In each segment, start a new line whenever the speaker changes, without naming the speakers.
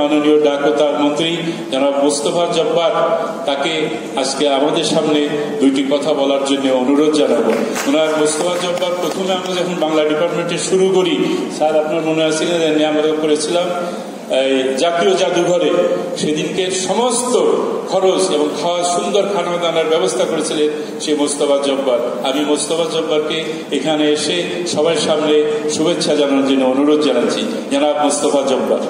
মাননীয় ডাক ও তার মন্ত্রী জনাব মোস্তফা জব্বার তাকে আজকে আমাদের সামনে দুইটি কথা বলার জন্য অনুরোধ জানাবো। ওনার মোস্তফা জব্বার প্রথমে আমরা যখন বাংলা ডিপার্টমেন্টে শুরু করি, স্যার আপনার মনে আছে আমরা করেছিলাম জাতীয় জাদুঘরে, সেদিনকে সমস্ত খরচ এবং খাওয়া সুন্দর খানা দানার ব্যবস্থা করেছিলেন সেই মোস্তফা জব্বার। আমি মোস্তফা জব্বারকে এখানে এসে সবার সামনে শুভেচ্ছা জানানোর জন্য অনুরোধ জানাচ্ছি। জনাব মোস্তফা জব্বার।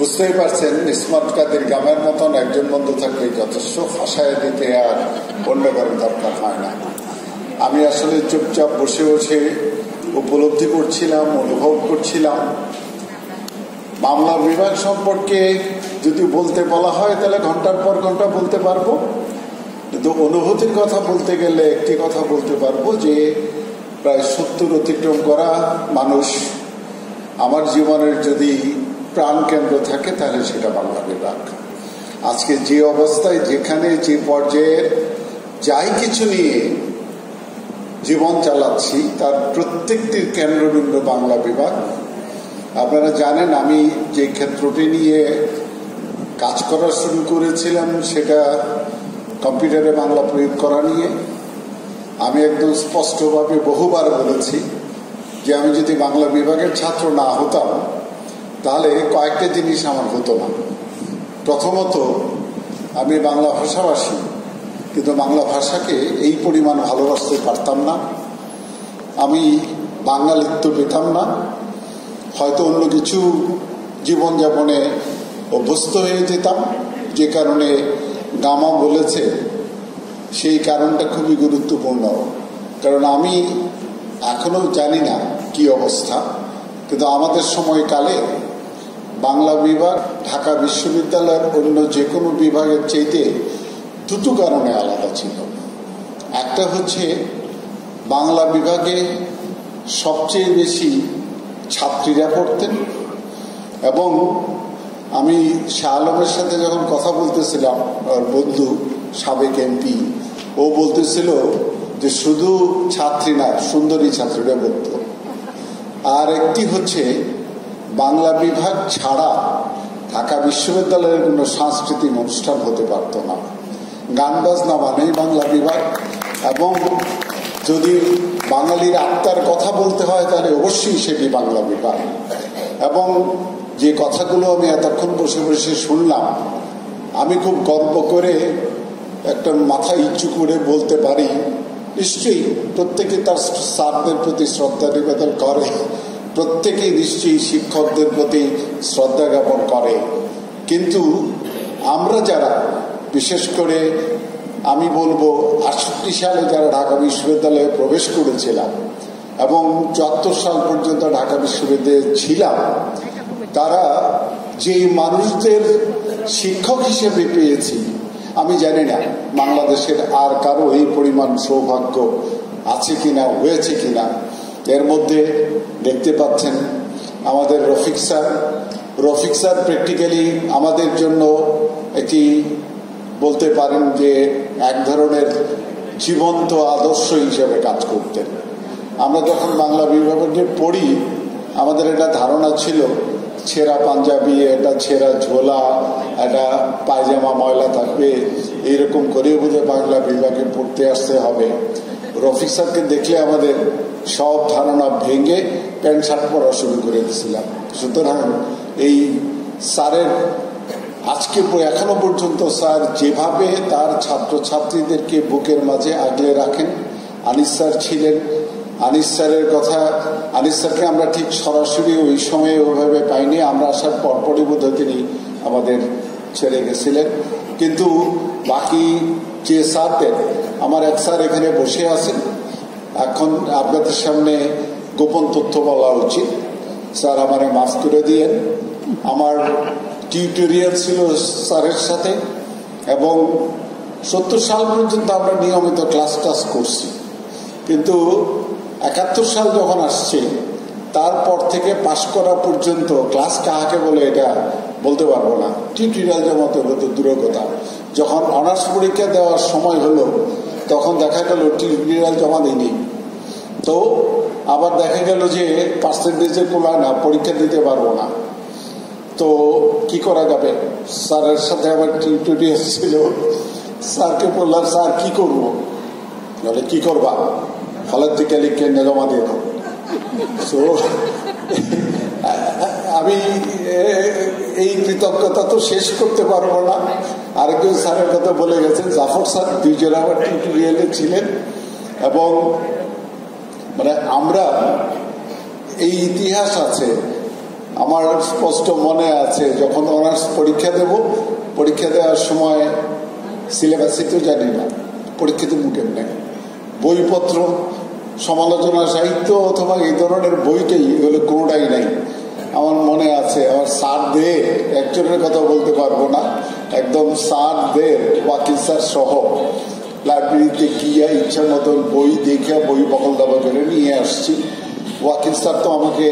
বুঝতেই পারছেন, ইসমত কাদের গ্রামের মতন একজন বন্ধু থাকলে যথেষ্ট ভাষায় দিতে আর অন্য কারো দরকার হয় না। আমি আসলে চুপচাপ বসে বসে উপলব্ধি করছিলাম, অনুভব করছিলাম। মামলার বিভাগ সম্পর্কে যদি বলতে বলা হয় তাহলে ঘন্টার পর ঘন্টা বলতে পারবো, কিন্তু অনুভূতির কথা বলতে গেলে একটি কথা বলতে পারবো যে প্রায় 70 অতিক্রম করা মানুষ, আমার জীবনের যদি প্রাণ কেন্দ্র থাকে তাহলে সেটা বাংলা বিভাগ। আজকে যে অবস্থায়, যেখানে, যে পর্যায়ে যাই কিছু নিয়ে জীবন চালাচ্ছি তার প্রত্যেকটির কেন্দ্রবিন্দু বাংলা বিভাগ। আপনারা জানেন আমি যে ক্ষেত্রটি নিয়ে কাজ করা শুরু করেছিলাম সেটা কম্পিউটারে বাংলা প্রয়োগ করা নিয়ে। আমি একদম স্পষ্টভাবে বহুবার বলেছি যে আমি যদি বাংলা বিভাগের ছাত্র না হতাম তাহলে কয়েকটা জিনিস আমার হতো না। প্রথমত, আমি বাংলা ভাষাভাষী, কিন্তু বাংলা ভাষাকে এই পরিমাণ ভালোবাসতে পারতাম না। আমি বাঙালিত্ব পেতাম না, হয়তো অন্য কিছু জীবনযাপনে অভ্যস্ত হয়ে যেতাম, যে কারণে গামা বলেছে সেই কারণটা খুবই গুরুত্বপূর্ণ। কারণ আমি এখনো জানি না কি অবস্থা, কিন্তু আমাদের সময়কালে বাংলা বিভাগ ঢাকা বিশ্ববিদ্যালয়ের অন্য যে কোনো বিভাগের চাইতে দুটো কারণে আলাদা ছিল। একটা হচ্ছে বাংলা বিভাগে সবচেয়ে বেশি ছাত্রীরা পড়তেন, এবং আমি শাহ আলমের সাথে যখন কথা বলতেছিলাম, আর বন্ধু সাবেক এমপি, ও বলতেছিল যে শুধু ছাত্রী না, সুন্দরী ছাত্রীরা পড়ত। আর একটি হচ্ছে বাংলা বিভাগ ছাড়া ঢাকা বিশ্ববিদ্যালয়ের কোনো সাংস্কৃতিক অনুষ্ঠান হতে পারত না। গান বাজনা মানেই বাংলা বিভাগ, এবং যদি বাঙালির আত্মার কথা বলতে হয় তাহলে অবশ্যই সেটি বাংলা বিভাগ। এবং যে কথাগুলো আমি এতক্ষণ বসে বসে শুনলাম, আমি খুব গর্ব করে একটা মাথা ইচ্ছু করে বলতে পারি, নিশ্চয়ই প্রত্যেকে তার স্যারদের প্রতি শ্রদ্ধা নিবেদন করে, প্রত্যেকেই নিশ্চয়ই শিক্ষকদের প্রতি শ্রদ্ধা জ্ঞাপন করে, কিন্তু আমরা যারা, বিশেষ করে আমি বলবো 68 সালে যারা ঢাকা বিশ্ববিদ্যালয়ে প্রবেশ করেছিলাম এবং 74 সাল পর্যন্ত ঢাকা বিশ্ববিদ্যালয়ে ছিলাম, তারা যেই মানুষদের শিক্ষক হিসেবে পেয়েছি, আমি জানি না বাংলাদেশের আর কারো এই পরিমাণ সৌভাগ্য আছে কিনা, হয়েছে কিনা। এর মধ্যে দেখতে পাচ্ছেন আমাদের রফিক স্যার প্র্যাকটিক্যালি আমাদের জন্য একটি বলতে পারেন যে এক ধরনের জীবন্ত আদর্শ হিসেবে কাজ করতেন। আমরা যখন বাংলা বিভাগে পড়ি আমাদের একটা ধারণা ছিল ছেঁড়া পাঞ্জাবি, একটা ছেঁড়া ঝোলা, একটা পায়জামা ময়লা থাকবে, এইরকম করে বোধহয় বাংলা বিভাগে পড়তে আসতে হবে। রফিক স্যারকে দেখলে আমাদের সব ধারণা ভেঙে প্যান্ট শার্ট পরা শুরু করে দিয়েছিলাম। সুতরাং এই স্যারের আজকে এখনো পর্যন্ত স্যার যেভাবে তার ছাত্রছাত্রীদেরকে বুকের মাঝে আগলে রাখেন, আনিস স্যার ছিলেন। আনিস স্যারের কথা, আনিস স্যারকে আমরা ঠিক সরাসরি ওই সময়ে ওইভাবে পাইনি, আমরা আসার পরপরই বোধহয় তিনি আমাদের ছেড়ে গেছিলেন। কিন্তু বাকি যে স্যারদের, আমার এক স্যার এখানে বসে আছেন, এখন আপনাদের সামনে গোপন তথ্য বলা উচিত, স্যার আমারে মাফ করে দিয়েন। আমার টিউটোরিয়াল ছিল স্যারের সাথে, এবং 70 সাল পর্যন্ত আমরা নিয়মিত ক্লাস করছি, কিন্তু 71 সাল যখন আসছে তারপর থেকে পাশ করা পর্যন্ত ক্লাস কাহাকে বলে এটা বলতে পারবো না। টিউটোরিয়াল জমাতে হতো দূরের কথা, যখন অনার্স পরীক্ষা দেওয়ার সময় হলো তখন দেখা গেল টিউটোরিয়াল জমা দিইনি, তো আবার দেখা গেল যে পার্সেন্টেজে কোলায় না, পরীক্ষা দিতে পারবো না। তো কি করা যাবে, স্যারের সাথে আবার টিউটোরিয়াল ছিল, স্যারকে বললাম স্যার কি করবো, বলে কি করবা, হলের থেকে লিখে জমা দিয়ে দাও। তো আমি এই কৃতজ্ঞতা তো শেষ করতে পারবো না। আরেকজন স্যারের কথা বলে গেছেন, জাফর স্যার, দুইজন আমার টিউটোরিয়ালে ছিলেন। এবং মানে আমরা এই ইতিহাস আছে, আমার স্পষ্ট মনে আছে যখন অনার্স পরীক্ষা দেব, পরীক্ষা দেওয়ার সময় সিলেবাসই তো জানি না, পরীক্ষাতে মুখের নেই, বইপত্র সমালোচনা সাহিত্য অথবা এই ধরনের বইটাই, এগুলো কোনোটাই নাই। আমার মনে আছে আমার স্যার দে, একজনের কথা বলতে পারবো না, একদম স্যার দে ওয়াকিল স্যার সহ লাইব্রেরিতে গিয়া ইচ্ছা মতন বই দেখে বই বকল দাবা করে নিয়ে আসছি। ওয়াকিল স্যার তো আমাকে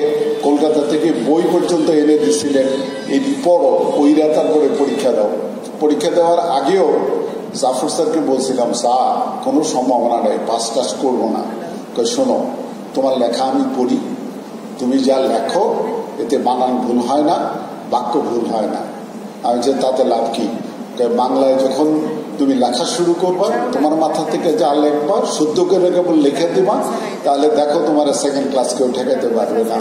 কলকাতা থেকে বই পর্যন্ত এনে দিছিলেন, এই পড়ো, ওইরা তারপরে পরীক্ষা দাও। পরীক্ষা দেওয়ার আগেও জাফর স্যারকে বলছিলাম, স্যার কোনো সম্ভাবনা নেই, পাস টাস করবো না। শোনো, তোমার লেখা আমি পড়ি, তুমি যা লেখো এতে বানান ভুল হয় না, বাক্য ভুল হয় না। আমি যে তাতে লাভ কি, বাংলায় যখন তুমি লেখা শুরু করবা, তোমার মাথা থেকে যা লেখবা শুদ্ধ করে কেবল লিখে দিবা, তাহলে দেখো তোমার সেকেন্ড ক্লাস কেউ ঠেকাতে পারবে না।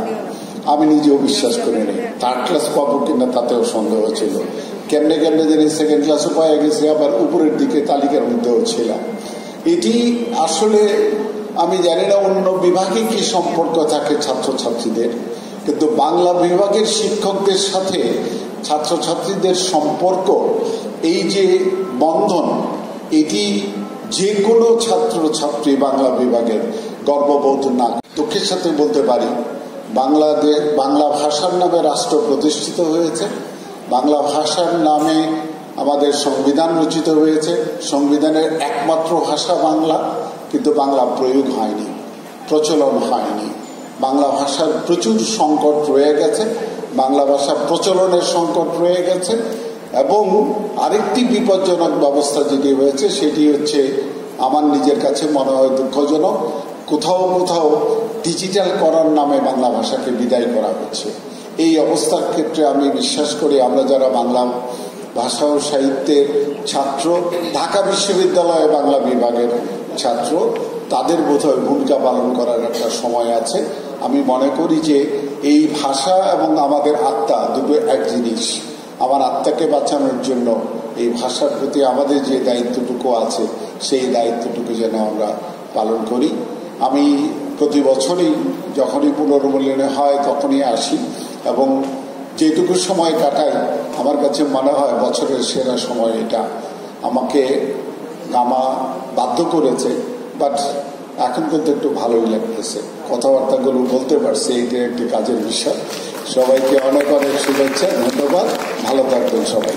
আমি নিজেও বিশ্বাস করি নি, থার্ড ক্লাস পাবো কিনা তাতেও সন্দেহ ছিল। কেমনে কেমনে জানি সেকেন্ড ক্লাসও পাওয়া গেছে, আবার উপরের দিকে তালিকার মধ্যেও ছিলাম। এটি আসলে আমি জানি না অন্য বিভাগে কি সম্পর্ক থাকে ছাত্রছাত্রীদের, কিন্তু বাংলা বিভাগের শিক্ষকদের সাথে ছাত্রছাত্রীদের সম্পর্ক, এই যে বন্ধন, এটি যে কোনো ছাত্রছাত্রী বাংলা বিভাগের গর্ববোধ না। দুঃখের সাথে বলতে পারি, বাংলা ভাষার নামে রাষ্ট্র প্রতিষ্ঠিত হয়েছে, বাংলা ভাষার নামে আমাদের সংবিধান রচিত হয়েছে, সংবিধানের একমাত্র ভাষা বাংলা, কিন্তু বাংলা প্রয়োগ হয়নি, প্রচলন হয়নি। বাংলা ভাষার প্রচুর সংকট রয়ে গেছে, বাংলা ভাষা প্রচলনের সংকট রয়ে গেছে। এবং আরেকটি বিপজ্জনক ব্যবস্থা যেটি হয়েছে সেটি হচ্ছে, আমার নিজের কাছে মনে হয় দুঃখজনক, কোথাও কোথাও ডিজিটাল করার নামে বাংলা ভাষাকে বিদায় করা হচ্ছে। এই অবস্থার ক্ষেত্রে আমি বিশ্বাস করি আমরা যারা বাংলা ভাষা ও সাহিত্যের ছাত্র, ঢাকা বিশ্ববিদ্যালয়ে বাংলা বিভাগের ছাত্র, তাদের বোধহয় ভূমিকা পালন করার একটা সময় আছে। আমি মনে করি যে এই ভাষা এবং আমাদের আত্মা দুটো এক জিনিস। আমার আত্মাকে বাঁচানোর জন্য এই ভাষার প্রতি আমাদের যে দায়িত্বটুকু আছে, সেই দায়িত্বটুকু যেন আমরা পালন করি। আমি প্রতি বছরই যখনই পুনর্মূল্যায়ন হয় তখনই আসি, এবং যেটুকু সময় কাটাই আমার কাছে মনে হয় বছরের সেরা সময় এটা। আমাকে গামা বাধ্য করেছে, বাট এখন কিন্তু একটু ভালোই লাগতেছে, কথাবার্তাগুলো বলতে পারছি, এইটা একটি কাজের বিষয়। সবাইকে অনেক অনেক শুভেচ্ছা, ধন্যবাদ, ভালো থাকবেন সবাই।